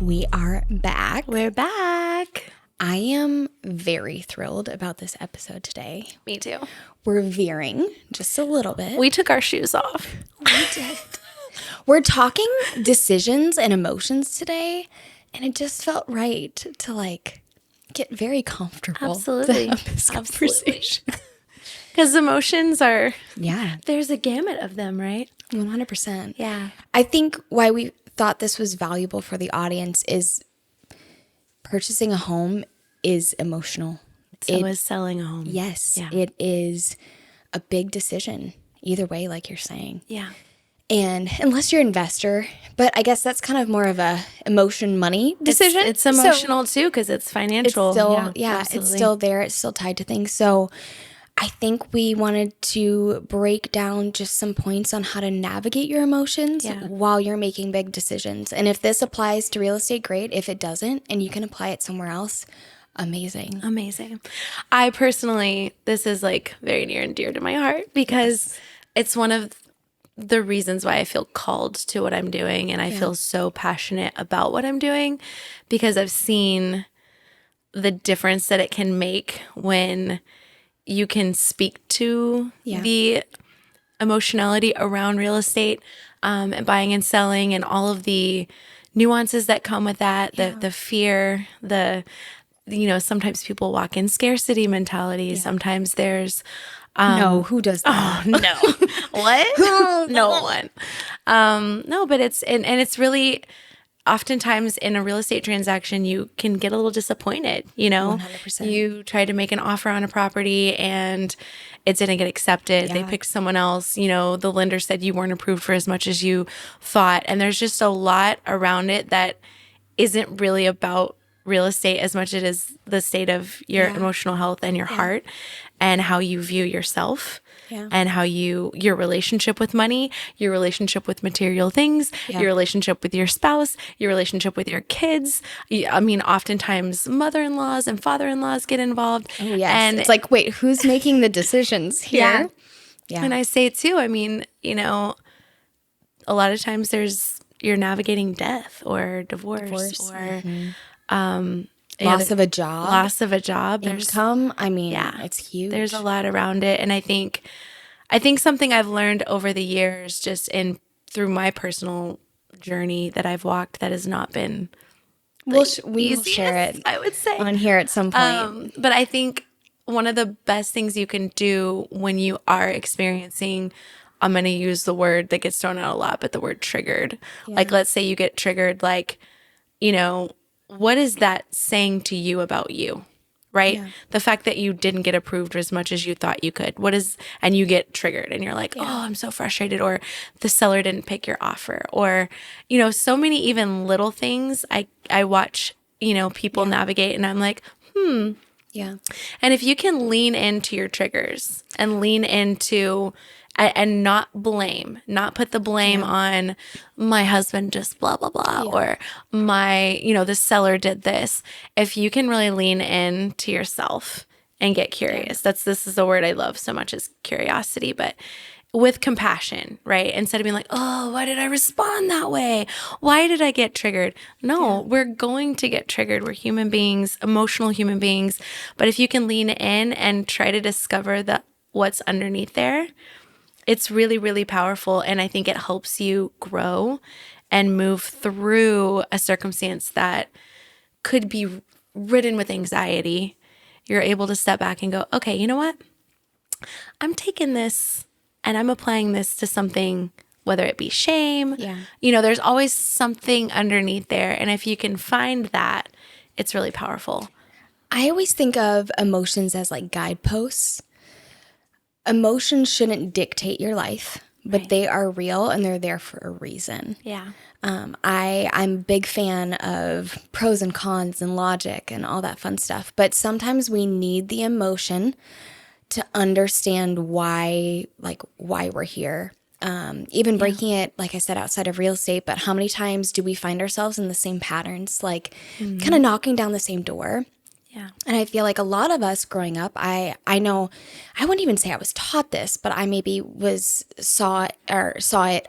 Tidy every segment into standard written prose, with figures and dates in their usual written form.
We are back. We're back. I am very thrilled about this episode today. Me too. We're veering just a little bit. We took our shoes off. We did. We're talking decisions and emotions today, and it just felt right to get very comfortable. Absolutely. To have this conversation. Because emotions are, Yeah, there's a gamut of them, right? 100%. Yeah. I think why we thought this was valuable for the audience is purchasing a home is emotional. So is selling a home. Yes, Yeah. it is a big decision either way, like you're saying. Yeah. And unless you're an investor, but I guess that's kind of more of a emotion money decision. It's So emotional too because it's financial. it's still, it's absolutely. still there. It's still tied to things. So I think we wanted to break down just some points on how to navigate your emotions while you're making big decisions. And if this applies to real estate, great. If it doesn't and you can apply it somewhere else, amazing. Amazing. I personally, this is very near and dear to my heart because it's one of the reasons why I feel called to what I'm doing and I feel so passionate about what I'm doing because I've seen the difference that it can make when you can speak to the emotionality around real estate and buying and selling and all of the nuances that come with that, the fear, sometimes people walk in scarcity mentality. Sometimes there's No, who does that? no. What? No one. No, but it's really oftentimes in a real estate transaction, you can get a little disappointed, 100%. You tried to make an offer on a property and it didn't get accepted. Yeah. They picked someone else. The lender said you weren't approved for as much as you thought. And there's just a lot around it that isn't really about real estate as much as it is the state of your emotional health and your heart and how you view yourself and how your relationship with money, your relationship with material things, your relationship with your spouse, your relationship with your kids. I mean, oftentimes mother-in-laws and father-in-laws get involved. Oh, yes. And it's wait, who's making the decisions here? Yeah. And I say too, I mean, a lot of times you're navigating death or divorce. Or Loss of a job. There's Income. I mean, it's huge. There's a lot around it. And I think something I've learned over the years just through my personal journey that I've walked that has not been we will easiest, share it I would say. on here at some point. But I think one of the best things you can do when you are experiencing, I'm going to use the word that gets thrown out a lot, but the word triggered. Let's say you get triggered, what is that saying to you about you, right? Yeah. The fact that you didn't get approved as much as you thought you could. And you get triggered and you're like, oh, I'm so frustrated. Or the seller didn't pick your offer. Or, so many even little things I watch, people navigate and I'm like, Yeah. And if you can lean into your triggers and lean into and not put the blame on my husband just blah, blah, blah, or my, the seller did this. If you can really lean into yourself and get curious, this is the word I love so much is curiosity, but with compassion, right? Instead of being like, oh, why did I respond that way? Why did I get triggered? No, we're going to get triggered. We're human beings, emotional human beings. But if you can lean in and try to discover what's underneath there, it's really, really powerful. And I think it helps you grow and move through a circumstance that could be ridden with anxiety. You're able to step back and go, okay, you know what? I'm taking this and I'm applying this to something, whether it be shame. Yeah. There's always something underneath there. And if you can find that, it's really powerful. I always think of emotions as guideposts. Emotions shouldn't dictate your life, but they are real and they're there for a reason. Yeah. I'm a big fan of pros and cons and logic and all that fun stuff. But sometimes we need the emotion to understand why we're here. even breaking it, like I said, outside of real estate, but how many times do we find ourselves in the same patterns, like kind of knocking down the same door? Yeah. And I feel like a lot of us growing up, I know, I wouldn't even say I was taught this, but I maybe saw it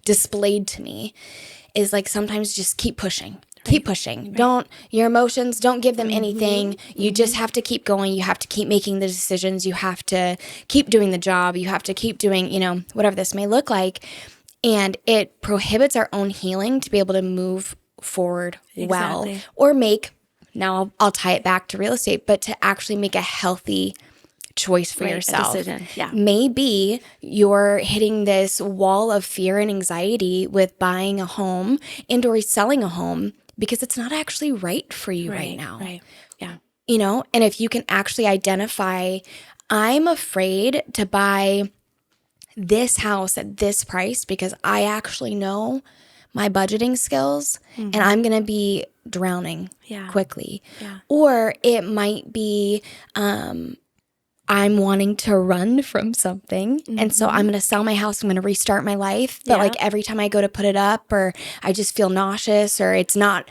displayed to me, is like sometimes just keep pushing. Keep pushing. Your emotions, don't give them anything. You just have to keep going. You have to keep making the decisions. You have to keep doing the job. You have to keep doing, whatever this may look like. And it prohibits our own healing to be able to move forward well, or now I'll tie it back to real estate, but to actually make a healthy choice for yourself. A decision. Yeah. Maybe you're hitting this wall of fear and anxiety with buying a home and or selling a home because it's not actually right for you right now. Right. Yeah. And if you can actually identify, I'm afraid to buy this house at this price because I actually know my budgeting skills and I'm going to be drowning quickly. Yeah. Or it might be I'm wanting to run from something. And so I'm going to sell my house. I'm going to restart my life. But like every time I go to put it up, or I just feel nauseous, or it's not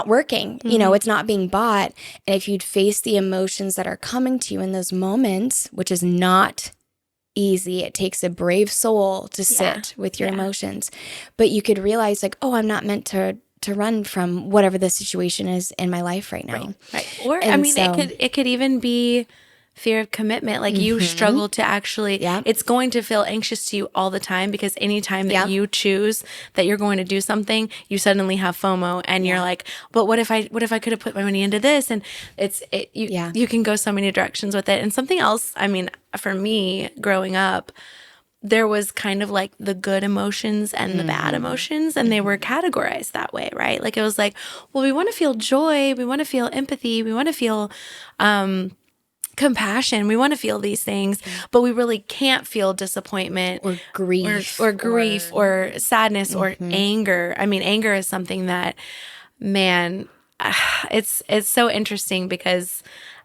working, it's not being bought. And if you'd face the emotions that are coming to you in those moments, which is not easy, it takes a brave soul to sit with your emotions, but you could realize like, oh, I'm not meant to run from whatever the situation is in my life right now. Right. Or it could even be fear of commitment. Like you struggle to actually, it's going to feel anxious to you all the time because anytime that you choose that you're going to do something, you suddenly have FOMO and you're like, but what if I could have put my money into this? And you can go so many directions with it. And something else, for me growing up, there was kind of like the good emotions and the bad emotions, and they were categorized that way, right? Like it was like, well, we want to feel joy, we want to feel empathy, we want to feel compassion, we want to feel these things, but we really can't feel disappointment or grief or sadness or anger. Anger is something that, man, it's so interesting because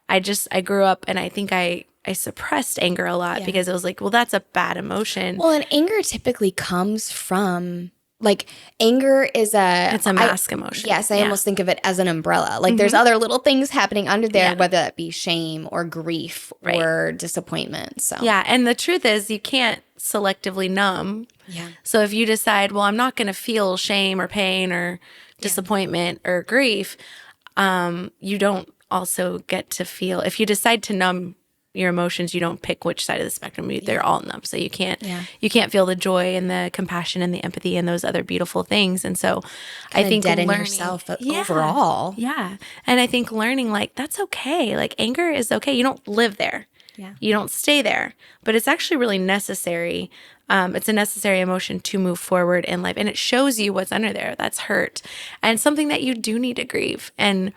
I grew up and I think I suppressed anger a lot because it was like, well, that's a bad emotion. Well, and anger typically comes from, like, anger is it's a mask emotion. Yes, I almost think of it as an umbrella. Like there's other little things happening under there, whether that be shame or grief or disappointment. So and the truth is you can't selectively numb. Yeah. So if you decide, well, I'm not going to feel shame or pain or disappointment or grief, you don't also get to feel. If you decide to numb your emotions, you don't pick which side of the spectrum. They're all numb. So you can't feel the joy and the compassion and the empathy and those other beautiful things. And so I think deaden learning yourself overall. Yeah. And I think learning, like, that's okay. Like anger is okay. You don't live there. Yeah. You don't stay there. But it's actually really necessary. It's a necessary emotion to move forward in life. And it shows you what's under there. That's hurt. And something that you do need to grieve. And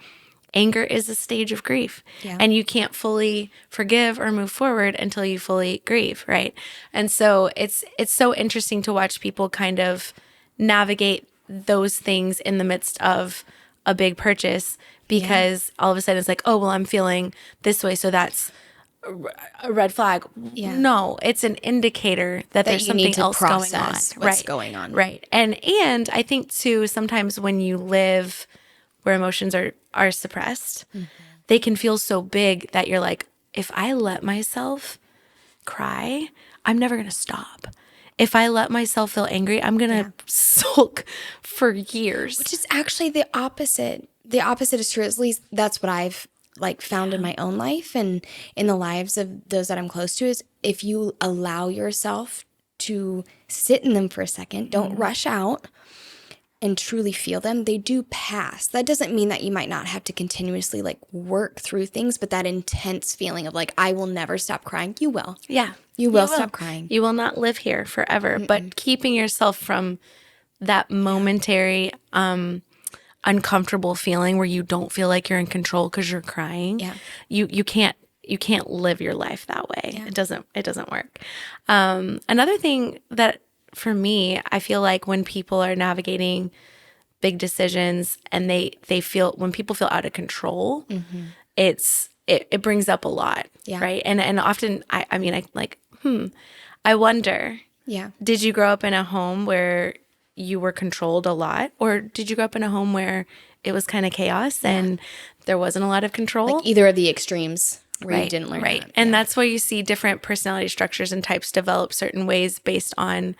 anger is a stage of grief, and you can't fully forgive or move forward until you fully grieve, right? And so it's so interesting to watch people kind of navigate those things in the midst of a big purchase because all of a sudden it's like, oh, well, I'm feeling this way, so that's a red flag. Yeah. No, it's an indicator that there's something else going on. What's going on. Right. And I think too, sometimes when you live where emotions are suppressed, they can feel so big that you're like, if I let myself cry, I'm never going to stop. If I let myself feel angry, I'm going to sulk for years. Which is actually the opposite. The opposite is true. At least that's what I've found in my own life and in the lives of those that I'm close to, is if you allow yourself to sit in them for a second, don't rush out, and truly feel them, they do pass. That doesn't mean that you might not have to continuously work through things, but that intense feeling of I will never stop crying, you will. Yeah. You will stop crying. You will not live here forever, but keeping yourself from that momentary uncomfortable feeling where you don't feel like you're in control because you're crying. Yeah. You can't live your life that way. Yeah. It doesn't work. Another thing that for me, I feel like when people are navigating big decisions and they feel, when people feel out of control, it brings up a lot, right? And often I wonder, Yeah. Did you grow up in a home where you were controlled a lot, or did you grow up in a home where it was kind of chaos and there wasn't a lot of control? Like either of the extremes where you didn't learn Right. that. And that's why you see different personality structures and types develop certain ways based on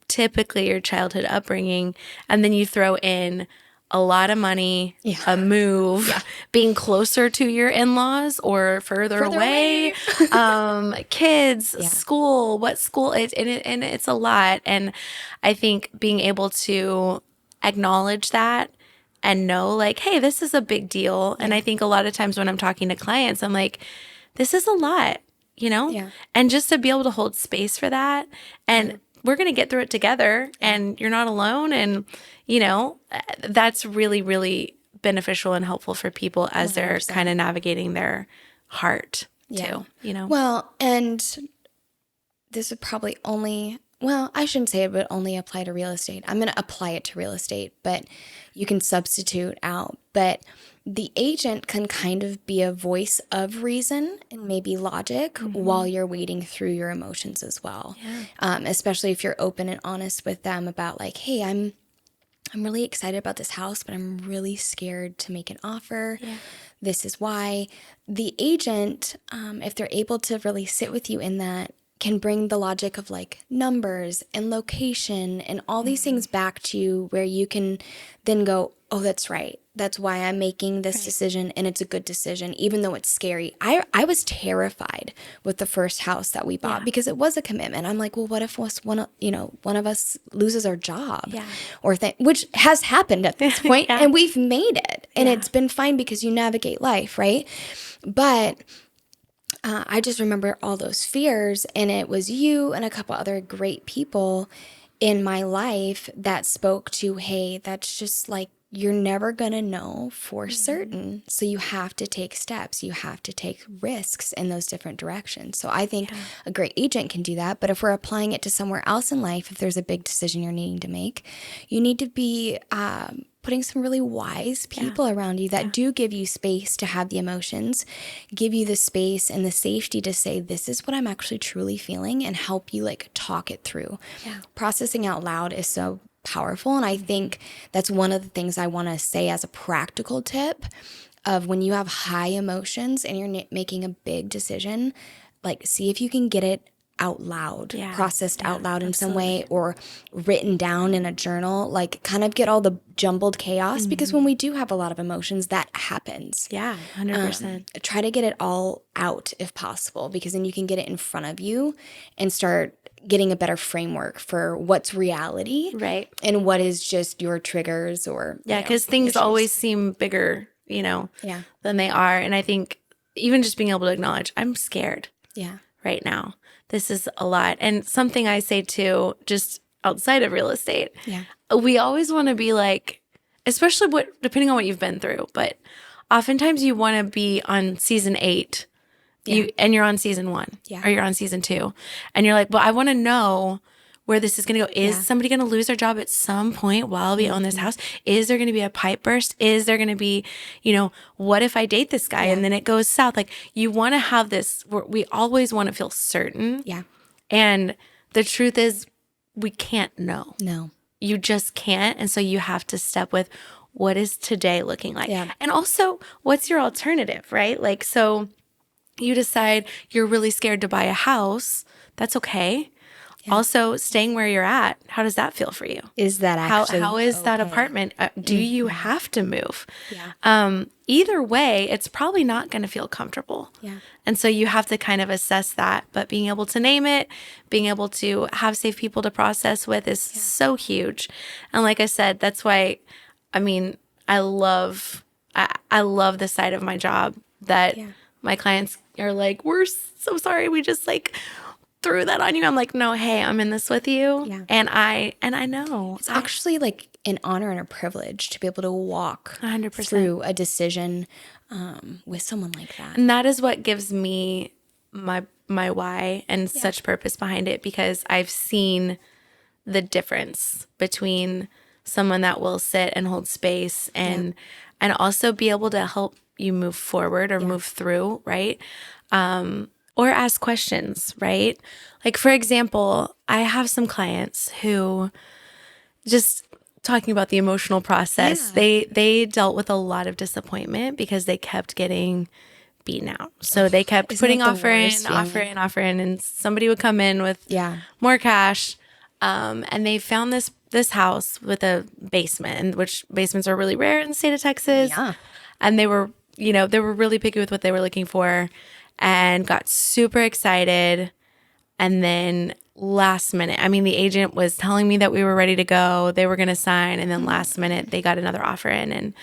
typically your childhood upbringing. And then you throw in a lot of money, a move, being closer to your in-laws or further away, kids, school, what school is, and it's a lot. And I think being able to acknowledge that and know like, hey, this is a big deal. And I think a lot of times when I'm talking to clients, I'm like, this is a lot, you know? Yeah. And just to be able to hold space for that, and we're going to get through it together, and you're not alone. And, you know, that's really, really beneficial and helpful for people as they're 100%. kind of navigating their heart too, you know? Well, and this would probably only, well, I shouldn't say it would only apply to real estate. I'm going to apply it to real estate, but you can substitute out. But the agent can kind of be a voice of reason and maybe logic while you're wading through your emotions as well. Especially if you're open and honest with them about like, hey, I'm really excited about this house, but I'm really scared to make an offer. This is why. The agent, if they're able to really sit with you in that, can bring the logic of like numbers and location and all these things back to you where you can then go, oh, that's right. That's why I'm making this decision, and it's a good decision, even though it's scary. I was terrified with the first house that we bought because it was a commitment. I'm like, well, what if one of us loses our job, or which has happened at this point, and we've made it, and it's been fine because you navigate life, right? But I just remember all those fears, and it was you and a couple other great people in my life that spoke to, hey, that's just like, you're never going to know for certain. So you have to take steps. You have to take risks in those different directions. So I think a great agent can do that. But if we're applying it to somewhere else in life, if there's a big decision you're needing to make, you need to be putting some really wise people around you that do give you space to have the emotions, give you the space and the safety to say, this is what I'm actually truly feeling, and help you like talk it through. Processing out loud is so powerful. And I think that's one of the things I want to say as a practical tip of when you have high emotions and you're making a big decision, like see if you can get it out loud, processed out loud in some way, or written down in a journal, like kind of get all the jumbled chaos, because when we do have a lot of emotions, that happens. 100%. Try to get it all out if possible, because then you can get it in front of you and start getting a better framework for what's reality, Right. and what is just your triggers or because things always seem bigger, you know, than they are. And I think even just being able to acknowledge, I'm scared right now. This is a lot. And something I say too, just outside of real estate, we always want to be like, especially depending on what you've been through, but oftentimes you want to be on season 8 and you're on season 1 or you're on season 2, and you're like, well, I want to know where this is going to go. Is somebody going to lose their job at some point while we own this house? Is there going to be a pipe burst? Is there going to be, you know, what if I date this guy and then it goes south? Like, you want to have this, we always want to feel certain. And the truth is, we can't know. No. You just can't. And so you have to step with, what is today looking like? And also, what's your alternative, right? Like, so you decide you're really scared to buy a house. That's okay. Also, staying where you're at, how does that feel for you? Is that actually how is that apartment? Do you have to move? Yeah. Either way, it's probably not going to feel comfortable. Yeah. And so you have to kind of assess that. But being able to name it, being able to have safe people to process with is so huge. And like I said, that's why, I mean, I love the side of my job that my clients are like, we're so sorry. We just like threw that on you. I'm like, no, hey, I'm in this with you. Yeah. And I know. It's actually like an honor and a privilege to be able to walk 100%. through a decision with someone like that. And that is what gives me my why and such purpose behind it, because I've seen the difference between someone that will sit and hold space and also be able to help you move forward or move through, right? or ask questions, right? Like, for example, I have some clients who, just talking about the emotional process, they dealt with a lot of disappointment because they kept getting beaten out. So they kept putting offer in, and somebody would come in with more cash. And they found this house with a basement, and which basements are really rare in the state of Texas. Yeah. And they were really picky with what they were looking for, and got super excited. And then last minute, I mean, the agent was telling me that we were ready to go, they were going to sign, and then last minute they got another offer in. And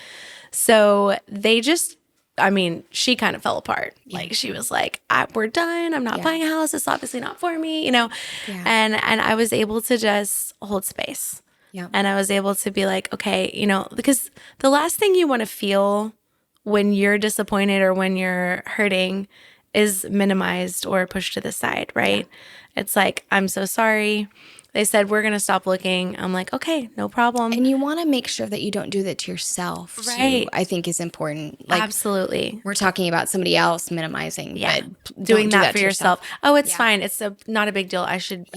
so they just, I mean, she kind of fell apart. Like, she was like, we're done. I'm not buying a house. It's obviously not for me, you know? Yeah. And I was able to just hold space. Yeah. And I was able to be like, okay, you know, because the last thing you want to feel when you're disappointed or when you're hurting is minimized or pushed to the side, right? Yeah. It's like, I'm so sorry. They said, we're going to stop looking. I'm like, okay, no problem. And you want to make sure that you don't do that to yourself, right? Too, I think is important. Like, absolutely. We're talking about somebody else minimizing, but doing that for yourself. Oh, it's fine. It's not a big deal. I should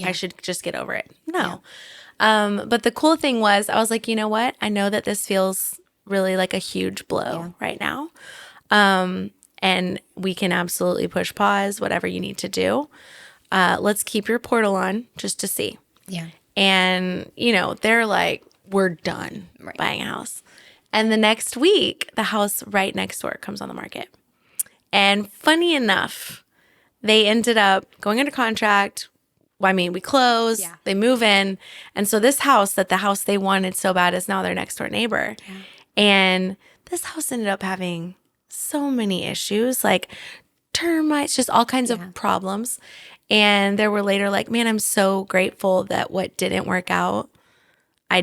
just get over it. No. But the cool thing was, I was like, you know what? I know that this feels really like a huge blow right now. And we can absolutely push pause, whatever you need to do. Let's keep your portal on just to see. Yeah. And, you know, they're like, we're done buying a house. And the next week, the house right next door comes on the market. And funny enough, they ended up going under contract. I mean, we close, they move in. And so this house, the house they wanted so bad, is now their next door neighbor. Yeah. And this house ended up having so many issues, like termites, just all kinds of problems. And they were later like, man, I'm so grateful that what didn't work out, we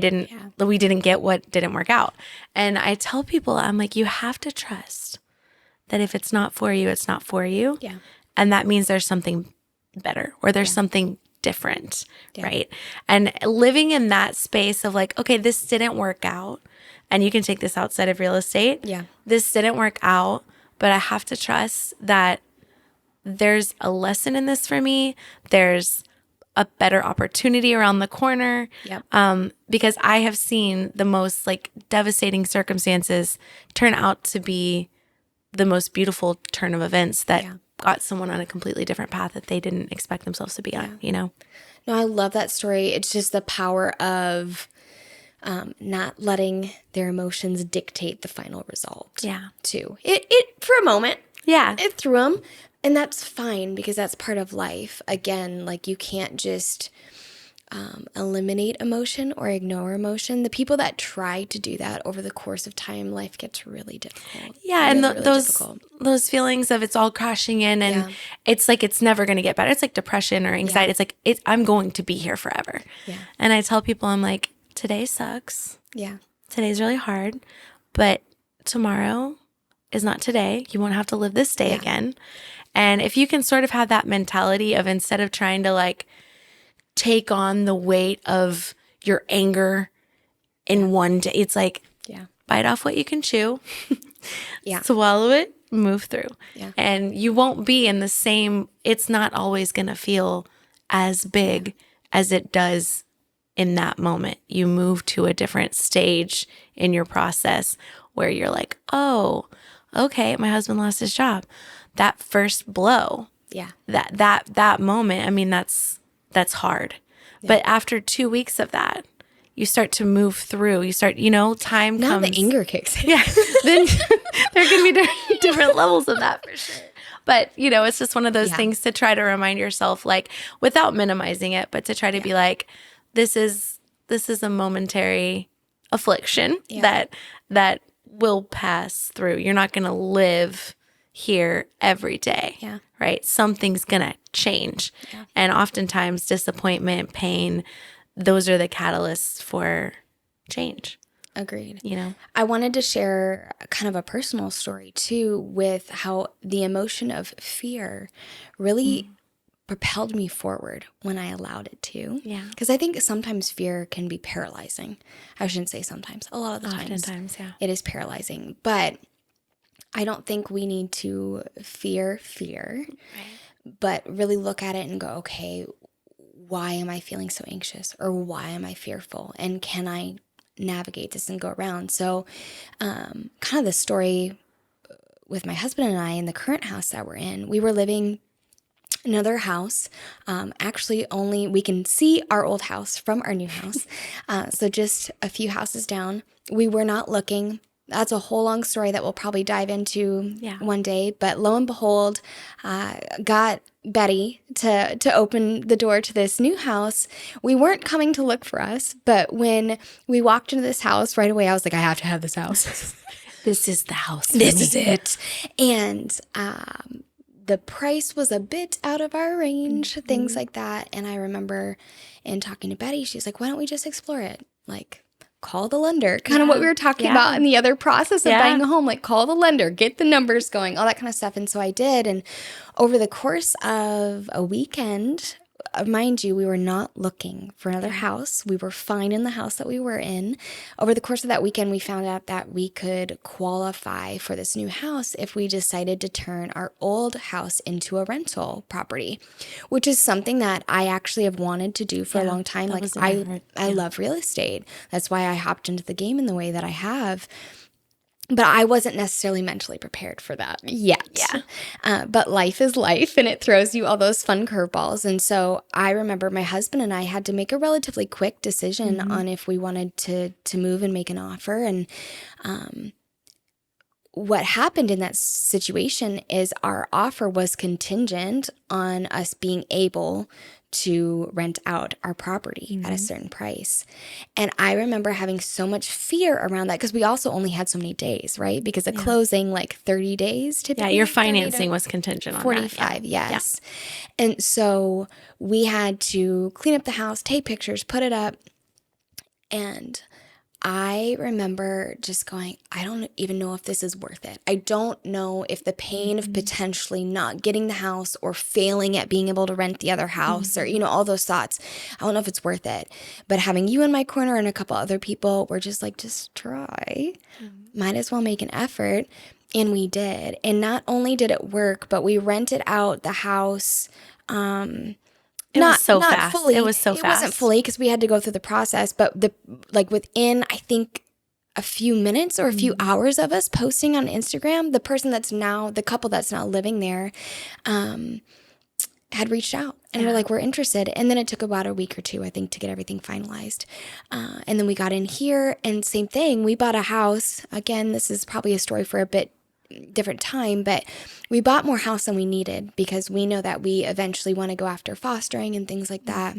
didn't get what didn't work out. And I tell people, I'm like, you have to trust that if it's not for you, it's not for you. Yeah. And that means there's something better, or there's something different, right? And living in that space of like, okay, this didn't work out. And you can take this outside of real estate. Yeah. This didn't work out, but I have to trust that there's a lesson in this for me. There's a better opportunity around the corner. Yep. Because I have seen the most like devastating circumstances turn out to be the most beautiful turn of events that got someone on a completely different path that they didn't expect themselves to be on, you know? No, I love that story. It's just the power of not letting their emotions dictate the final result. Yeah. Too. It for a moment. Yeah. It threw them. And that's fine, because that's part of life. Again, like, you can't just eliminate emotion or ignore emotion. The people that try to do that over the course of time, life gets really difficult. Yeah, and those feelings of it's all crashing in, and it's like it's never going to get better. It's like depression or anxiety. It's like I'm going to be here forever. Yeah. And I tell people, I'm like, today sucks. Yeah. Today's really hard, but tomorrow is not today. You won't have to live this day again. And if you can sort of have that mentality of, instead of trying to like take on the weight of your anger in one day, it's like, bite off what you can chew, swallow it, move through. Yeah. And you won't be in the same, it's not always going to feel as big as it does in that moment. You move to a different stage in your process where you're like, oh, okay, my husband lost his job. That first blow, that moment, I mean, that's hard. Yeah. But after 2 weeks of that, you start to move through. You start, time now comes. Now the anger kicks in. Yeah. Then there can be different levels of that for sure. But, it's just one of those things to try to remind yourself, like, without minimizing it, but to try to be like, this is a momentary affliction that will pass through. You're not going to live here every day, right? Something's going to change. Yeah. And oftentimes disappointment, pain, those are the catalysts for change. Agreed. I wanted to share kind of a personal story too, with how the emotion of fear really propelled me forward when I allowed it to. Yeah. Because I think sometimes fear can be paralyzing. I shouldn't say sometimes. A lot of the times. Oftentimes, it is paralyzing. But I don't think we need to fear, right, but really look at it and go, okay, why am I feeling so anxious, or why am I fearful? And can I navigate this and go around? So kind of the story with my husband and I in the current house that we're in, we were living in another house. Actually, only we can see our old house from our new house. So just a few houses down. We were not looking. That's a whole long story that we'll probably dive into one day. But lo and behold, got Betty to open the door to this new house. We weren't coming to look for us, but when we walked into this house, right away I was like, I have to have this house. This is the house. This is it. And the price was a bit out of our range, things like that. And I remember in talking to Betty, she's like, why don't we just explore it? Like, call the lender, kind of what we were talking about in the other process of buying a home, like call the lender, get the numbers going, all that kind of stuff. And so I did. And over the course of a weekend, mind you, we were not looking for another house. We were fine in the house that we were in. Over the course of that weekend, we found out that we could qualify for this new house if we decided to turn our old house into a rental property, which is something that I actually have wanted to do for a long time. Like I love real estate. That's why I hopped into the game in the way that I have. But I wasn't necessarily mentally prepared for that yet. But life is life, and it throws you all those fun curveballs. And so I remember my husband and I had to make a relatively quick decision on if we wanted to move and make an offer. And what happened in that situation is our offer was contingent on us being able to rent out our property at a certain price. And I remember having so much fear around that because we also only had so many days, right? Because the closing, like 30 days typically. Yeah, your financing was contingent on 45, yes. And so we had to clean up the house, take pictures, put it up. And I remember just going, I don't even know if this is worth it. I don't know if the pain of potentially not getting the house or failing at being able to rent the other house or, all those thoughts. I don't know if it's worth it. But having you in my corner and a couple other people were just like, just try. Might as well make an effort. And we did. And not only did it work, but we rented out the house It was so fast. Fully. It was so fast. It wasn't fully because we had to go through the process, but within, I think, a few minutes or a few hours of us posting on Instagram, the couple that's now living there, had reached out and were like, we're interested. And then it took about a week or two, I think, to get everything finalized. And then we got in here, and same thing. We bought a house. Again, this is probably a story for a bit different time, but we bought more house than we needed because we know that we eventually want to go after fostering and things like that.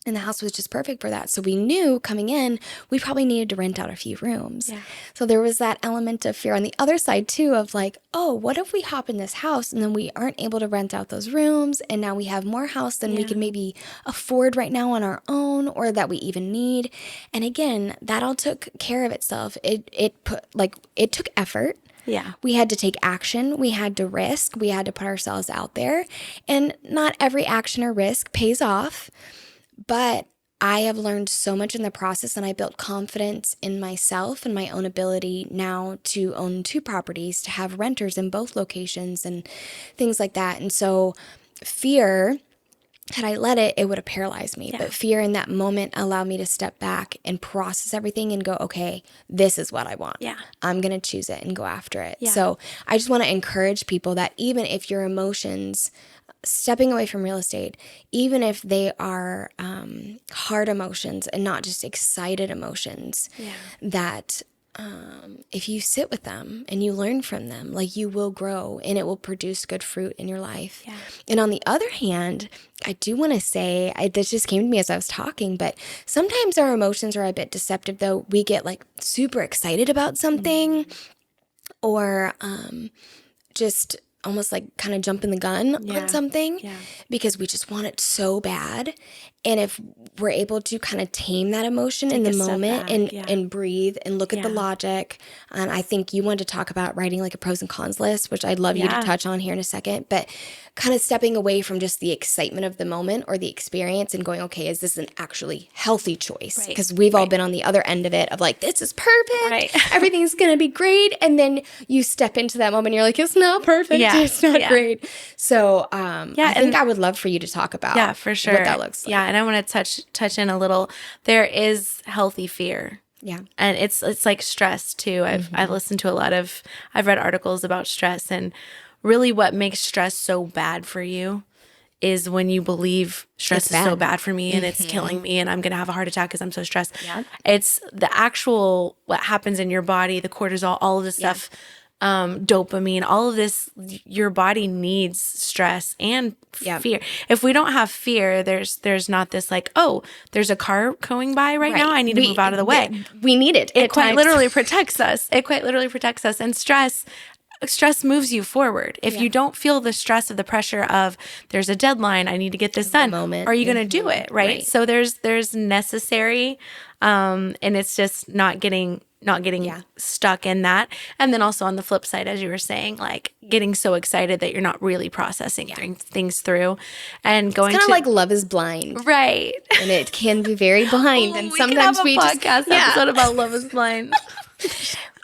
And the house was just perfect for that. So we knew coming in, we probably needed to rent out a few rooms. So there was that element of fear on the other side too of like, oh, what if we hop in this house and then we aren't able to rent out those rooms, and now we have more house than we can maybe afford right now on our own or that we even need. And again, that all took care of itself. It took effort. We had to take action. We had to risk. We had to put ourselves out there. And not every action or risk pays off. But I have learned so much in the process, and I built confidence in myself and my own ability now to own 2 properties, to have renters in both locations and things like that. And so fear, had I let it, it would have paralyzed me. But fear in that moment allowed me to step back and process everything and go, okay, this is what I want. I'm going to choose it and go after it. So I just want to encourage people that even if your emotions, stepping away from real estate, even if they are hard emotions and not just excited emotions, that if you sit with them and you learn from them, like, you will grow and it will produce good fruit in your life. And on the other hand, I do want to say, this just came to me as I was talking, but sometimes our emotions are a bit deceptive, though. We get like super excited about something or just almost like kind of jumping the gun on something because we just want it so bad. And if we're able to kind of tame that emotion in the moment and breathe and look at the logic, and I think you wanted to talk about writing like a pros and cons list, which I'd love you to touch on here in a second, but kind of stepping away from just the excitement of the moment or the experience and going, okay, is this an actually healthy choice? Because we've all been on the other end of it of like, this is perfect. Everything's going to be great. And then you step into that moment and you're like, it's not perfect. It's not great. So I think I would love for you to talk about for sure. what that looks like. Yeah, and I want to touch in a little. There is healthy fear. Yeah. And it's like stress too. I've listened to I've read articles about stress, and really what makes stress so bad for you is when you believe stress is so bad for me and it's killing me and I'm going to have a heart attack because I'm so stressed. Yeah. It's the actual, what happens in your body, the cortisol, all of this stuff, dopamine, all of this, your body needs stress and fear. If we don't have fear, there's not this like, oh, there's a car going by right now. I need to move out of the way. We need it. It quite literally protects us. And stress moves you forward. If you don't feel the stress of the pressure of there's a deadline, I need to get this done, are you going to do it? Right. So there's necessary, and it's just not getting stuck in that. And then also on the flip side, as you were saying, like getting so excited that you're not really processing things through, and going it's kind of like Love is Blind. Right. And it can be very blind. And sometimes we have a podcast episode about Love is Blind.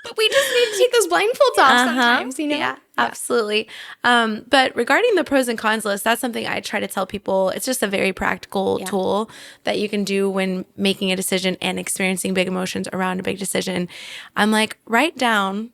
But we just need to take those blindfolds off sometimes, you know? Yeah, absolutely. But regarding the pros and cons list, that's something I try to tell people. It's just a very practical tool that you can do when making a decision and experiencing big emotions around a big decision. I'm like, write down,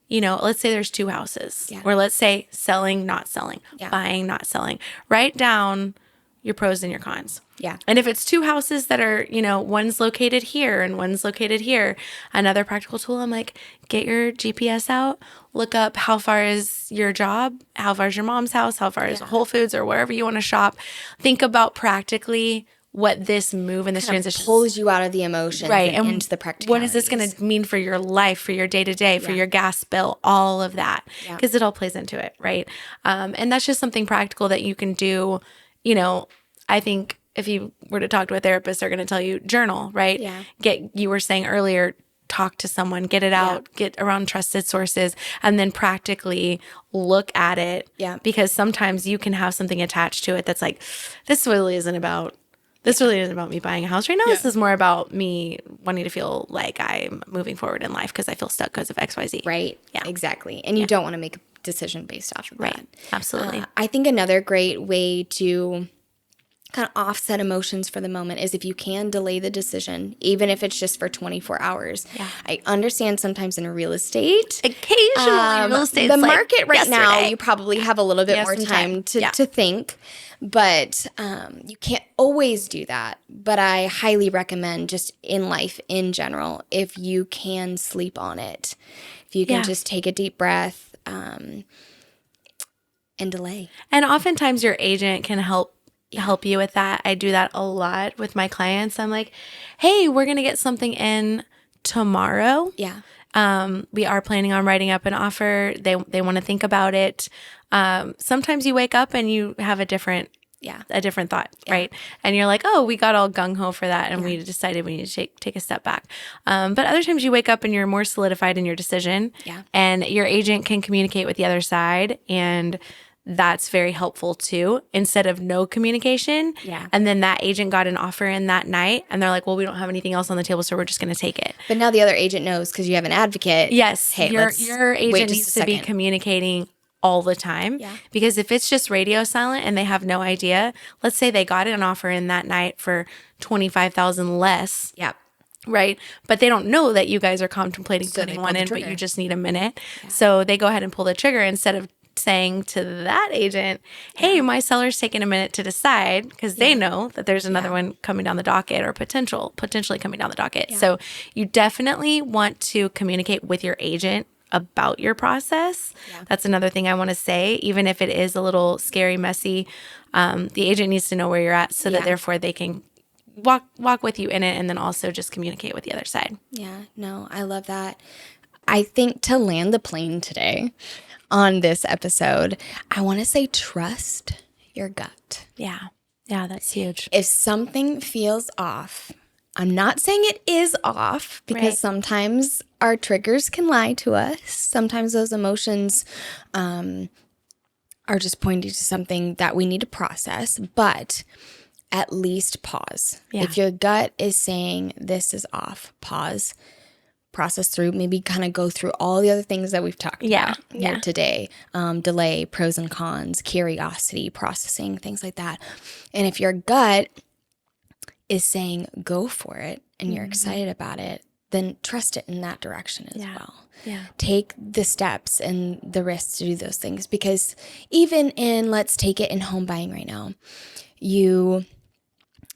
let's say there's 2 houses, or let's say selling, not selling, buying, not selling. Write down your pros and your cons. Yeah. And if it's 2 houses that are, one's located here and one's located here, another practical tool, I'm like, get your GPS out, look up how far is your job, how far is your mom's house, how far is Whole Foods or wherever you want to shop. Think about practically what this move and this transition pulls you out of the emotions and into the practicalities. What is this going to mean for your life, for your day-to-day, for your gas bill, all of that, because it all plays into it, right? And that's just something practical that you can do. I think if you were to talk to a therapist, they're going to tell you journal, right? Yeah. You were saying earlier, talk to someone, get it out, get around trusted sources, and then practically look at it. Yeah. Because sometimes you can have something attached to it that's like, this really isn't about me buying a house right now. This is more about me wanting to feel like I'm moving forward in life because I feel stuck because of XYZ. Right. Yeah. Exactly. And you don't want to make a decision based off of that. Absolutely. I think another great way to kind of offset emotions for the moment is if you can delay the decision, even if it's just for 24 hours. Yeah. I understand sometimes in real estate, occasionally real estate, the market right now, you probably have a little bit more time to think, but you can't always do that. But I highly recommend just in life in general, if you can sleep on it, if you can just take a deep breath and delay. And oftentimes your agent can help you with that. I do that a lot with my clients. I'm like, hey, we're going to get something in tomorrow. Yeah. We are planning on writing up an offer. They want to think about it. Sometimes you wake up and you have a different thought, right? And you're like, oh, we got all gung-ho for that and we decided we need to take a step back. But other times you wake up and you're more solidified in your decision and your agent can communicate with the other side, and that's very helpful too, instead of no communication. Yeah. And then that agent got an offer in that night and they're like, well, we don't have anything else on the table, so we're just going to take it. But now the other agent knows because you have an advocate. Yes. Hey, your agent needs to be communicating all the time. Yeah. Because if it's just radio silent and they have no idea, let's say they got an offer in that night for $25,000 less. Yeah. Right. But they don't know that you guys are contemplating putting one in, but you just need a minute. Yeah. So they go ahead and pull the trigger instead of saying to that agent, hey, my seller's taking a minute to decide, because they know that there's another one coming down the docket or potentially coming down the docket. Yeah. So you definitely want to communicate with your agent about your process. Yeah. That's another thing I want to say. Even if it is a little scary, messy, the agent needs to know where you're at so that therefore they can walk with you in it, and then also just communicate with the other side. Yeah, no, I love that. I think to land the plane today on this episode, I want to say trust your gut. Yeah. Yeah, that's huge. If something feels off, I'm not saying it is off, because sometimes our triggers can lie to us. Sometimes those emotions are just pointing to something that we need to process, but at least pause. Yeah. If your gut is saying this is off, pause. process through, maybe kind of go through all the other things that we've talked about here today. Delay, pros and cons, curiosity, processing, things like that. And if your gut is saying go for it and you're excited about it, then trust it in that direction as well. Yeah. Take the steps and the risks to do those things, because even in, let's take it in home buying right now, you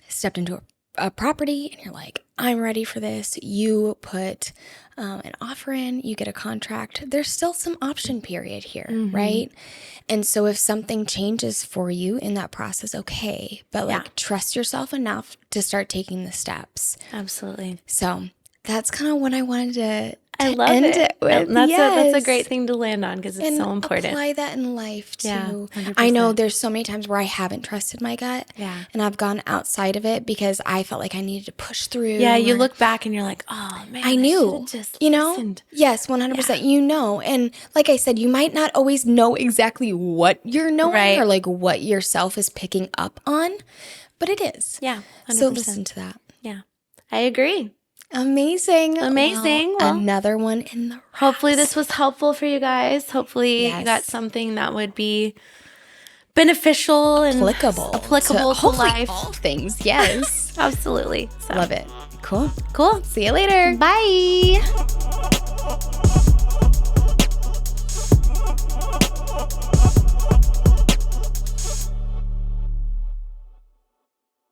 stepped into a property and you're like, I'm ready for this. You put an offer in, you get a contract. There's still some option period here, right? And so if something changes for you in that process, okay, but like trust yourself enough to start taking the steps. Absolutely. So that's kind of what I wanted to I love end it. with. That's a great thing to land on, because it's And so important. apply that in life too. Yeah, 100%. I know there's so many times where I haven't trusted my gut. Yeah. And I've gone outside of it because I felt like I needed to push through. Yeah, you or- look back and you're like, oh man, I knew, should've just you know, listened. yes, 100%, you know. And like I said, you might not always know exactly what you're knowing Right. or like what yourself is picking up on, but it is. Yeah, 100%. So listen to that. Yeah, I agree. Amazing. Amazing. Well, Well, another one in the Hopefully this was helpful for you guys. Hopefully you got something that would be beneficial and applicable to hopefully life. all things. Yes. Absolutely. So, Love it. Cool. cool. See you later. Bye.